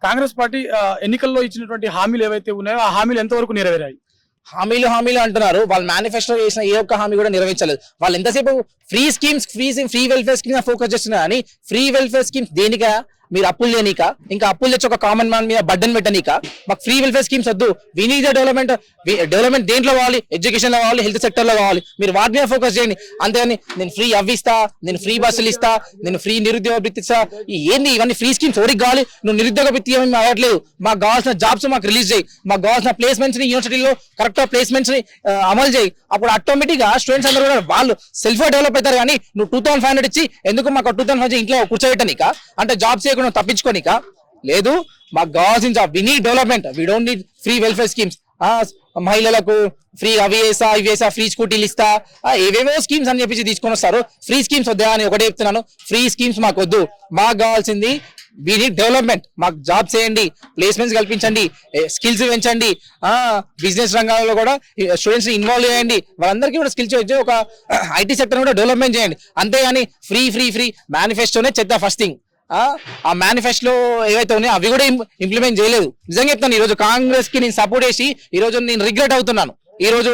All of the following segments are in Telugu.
కాంగ్రెస్ పార్టీ ఎన్నికల్లో ఇచ్చినటువంటి హామీలు ఏవైతే ఉన్నాయో ఆ హామీలు ఎంతవరకు నెరవేరాయి? హామీలు అంటున్నారు. వాళ్ళు మేనిఫెస్టో చేసిన ఏ ఒక్క హామీ కూడా నెరవేర్చలేదు. వాళ్ళు ఎంతసేపు free schemes free welfare schemes focus చేస్తున్నారు కానీ ఫ్రీ వెల్ఫేర్ స్కీమ్స్ దేనికా? మీరు అప్పులు చేయనీక, ఇంకా అప్పులు తెచ్చి ఒక కామన్ మ్యాన్ మీద బడ్డన్ పెట్టనీక. మాకు ఫ్రీ వెల్ఫేర్ స్కీమ్స్ వద్దు. వీ నీడ్ డెవలప్మెంట్ దేంట్లో కావాలి? ఎడ్యుకేషన్ లో కావాలి, హెల్త్ సెక్టర్ లో కావాలి. మీరు వాటి మీద ఫోకస్ చేయండి. అంతేగాని నేను ఫ్రీ అవ్విస్తా, నేను ఫ్రీ బస్సులు ఇస్తా, నేను ఫ్రీ నిరుద్యోగ వృత్తి ఇస్తా, ఏంది ఇవన్నీ ఫ్రీ స్కీమ్స్ ఎవరికి కావాలి? నువ్వు నిరుద్యోగ వృత్తి ఏమి అవ్వట్లేదు. మాకు కావాల్సిన జాబ్స్ మాకు రిలీజ్ చేయి, మాకు కావాల్సిన ప్లేస్మెంట్స్ ని యూనివర్సిటీలో కరెక్ట్ ప్లేస్మెంట్స్ ని అమలు చేయి. అప్పుడు ఆటోమేటిక్ గా స్టూడెంట్స్ అందరూ కూడా వాళ్ళు సెల్ఫ్ డెవలప్ అవుతారు. కానీ నువ్వు 2500 ఇచ్చి ఎందుకు మాకు 2500 ఇంట్లో కూర్చోబెట్టనిక, అంటే జాబ్స్ చేయకుండా తప్పించుకోనిక లేదు. మాకు కావాల్సిన job, we need development, we don't need free welfare schemes. మహిళలకు ఫ్రీ అవి వేసా ఇవి వేసా, ఫ్రీ స్కూటీలు ఇస్తా, ఏవేవో స్కీమ్స్ అని చెప్పి తీసుకొని వస్తారు. ఫ్రీ స్కీమ్స్ వద్దా అని ఒకటే చెప్తున్నాను. ఫ్రీ స్కీమ్స్ మాకు వద్దు. మాకు కావాల్సింది వి నీడ్ డెవలప్మెంట్. మాకు జాబ్ చేయండి, ప్లేస్మెంట్స్ కల్పించండి, స్కిల్స్ పెంచండి, బిజినెస్ రంగాల్లో కూడా స్టూడెంట్స్ ఇన్వాల్వ్ చేయండి. వాళ్ళందరికీ కూడా స్కిల్స్ వచ్చి ఒక ఐటీ సెక్టర్ కూడా డెవలప్మెంట్ చేయండి. అంతేగాని ఫ్రీ ఫ్రీ ఫ్రీ మేనిఫెస్టోనే చెత్త. ఫస్ట్ థింగ్, ఆ మేనిఫెస్టో ఏవైతే ఉన్నాయో అవి కూడా ఇంప్లిమెంట్ చేయలేదు. నిజంగా చెప్తాను, ఈ రోజు కాంగ్రెస్ కి నేను సపోర్ట్ చేసి ఈ రోజు నేను రిగ్రెట్ అవుతున్నాను. ఈ రోజు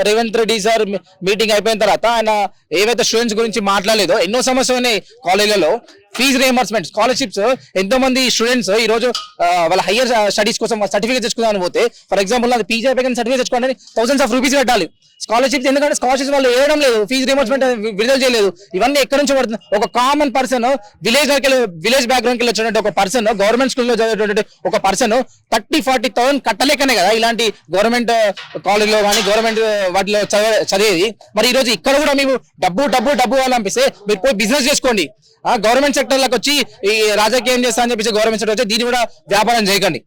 రేవంత్ రెడ్డి సార్ మీటింగ్ అయిపోయిన తర్వాత ఆయన ఏవైతే స్టూడెంట్స్ గురించి మాట్లాడలేదో, ఎన్నో సమస్యలు ఉన్నాయి కాలేజీలలో. ఫీజు రియంబర్స్మెంట్, స్కాలర్షిప్స్, ఎంతో మంది స్టూడెంట్స్ ఈ రోజు వాళ్ళ హైయర్ స్టడీస్ కోసం సర్టిఫికేట్ తెచ్చుకుందామని పోతే, ఫర్ ఎగ్జాంపుల్ అది పీజీ అయిపోయిన సర్టిఫికేట్ తెచ్చుకోవడానికి thousands of rupees కట్టాలి. స్కాలర్షిప్స్ ఎందుకంటే స్కాలర్షిప్స్ వాళ్ళు వేయడం లేదు, ఫీజు రియంబర్స్మెంట్ విడుదల చేయలేదు. ఇవన్నీ ఎక్కడి నుంచి పడుతుంది? ఒక కామన్ పర్సన్ విలేజ్ బ్యాక్గ్రౌండ్ కి వచ్చినట్టు ఒక పర్సన్, గవర్నమెంట్ స్కూల్లో చదివేటువంటి ఒక పర్సన్ 30-40,000 కట్టలేకనే కదా ఇలాంటి గవర్నమెంట్ కాలేజీలో కానీ గవర్నమెంట్ వాటిలో చదివేది. మరి ఈ రోజు ఇక్కడ కూడా మీకు డబ్బు అనిపిస్తే మీరు పోయి బిజినెస్ చేసుకోండి. గవర్నమెంట్ సెక్టర్ లకు వచ్చి ఈ రాజకీయం చేస్తా అని చెప్పేసి గవర్నమెంట్ సెక్టర్ వచ్చి దీన్ని కూడా వ్యాపారం చేయకండి.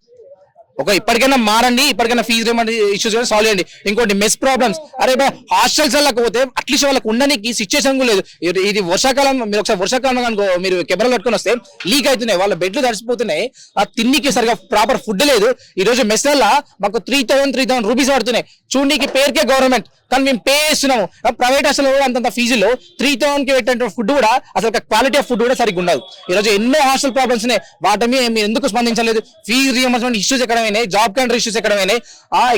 ఇప్పటికైనా మారండి, ఇప్పటికైనా ఫీజు రిమెంట్ ఇష్యూస్ కూడా సాల్వ్ చేయండి. ఇంకోటి మెస్ ప్రాబ్లమ్స్, అరే హాస్టల్స్ వాళ్ళకి పోతే అట్లీస్ట్ వాళ్ళకి ఉండడానికి సిచ్యువేషన్ కూడా లేదు. ఇది వర్షాకాలం, మీరు ఒకసారి వర్షాకాలం కనుకో మీరు కెమెరాలు కట్టుకొని వస్తే లీక్ అవుతున్నాయి, వాళ్ళ బెడ్లు తడిసిపోతున్నాయి, ఆ తిండికి సరిగా ప్రాపర్ ఫుడ్ లేదు. ఈ రోజు మెస్లల్లా మాకు 3,000 రూపీస్ పడుతున్నాయి. చూడడానికి పేరుకే గవర్నమెంట్, కానీ మేము పే చేస్తున్నాము. ప్రైవేట్ హాస్టల్ కూడా అంత ఫీజులో 3,000కి పెట్టే ఫుడ్ కూడా అసలు క్వాలిటీ ఆఫ్ ఫుడ్ కూడా సరిగ్గా ఉండదు. ఈ రోజు ఎన్నో హాస్టల్ ప్రాబ్లమ్స్ ఉన్నాయి. వాటి మీద మీరు ఎందుకు స్పందించలేదు? ఫీజు రియంబర్స్మెంట్ ఇష్యూస్ ఎక్కడమైనా, జాబ్ క్యాలెండర్ ఇష్యూస్ ఎక్కడమైనా,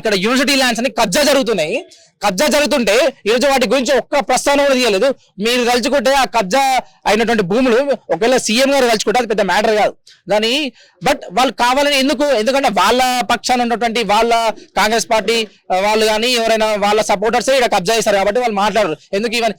ఇక్కడ యూనివర్సిటీ ల్యాండ్స్ అని కబ్జా జరుగుతుంటే ఈ రోజు వాటి గురించి ఒక్క ప్రస్తావన కూడా తీయలేదు. మీరు తలుచుకుంటే ఆ కబ్జా అయినటువంటి భూములు ఒకవేళ సీఎం గారు తలుచుకుంటే అది పెద్ద మ్యాటర్ కాదు దాని. బట్ వాళ్ళు కావాలని ఎందుకంటే వాళ్ళ పక్షాన ఉన్నటువంటి వాళ్ళ కాంగ్రెస్ పార్టీ వాళ్ళు కానీ ఎవరైనా వాళ్ళ సపోర్టర్స్ ఇక్కడ కబ్జా చేస్తారు కాబట్టి వాళ్ళు మాట్లాడరు. ఎందుకు ఇవన్నీ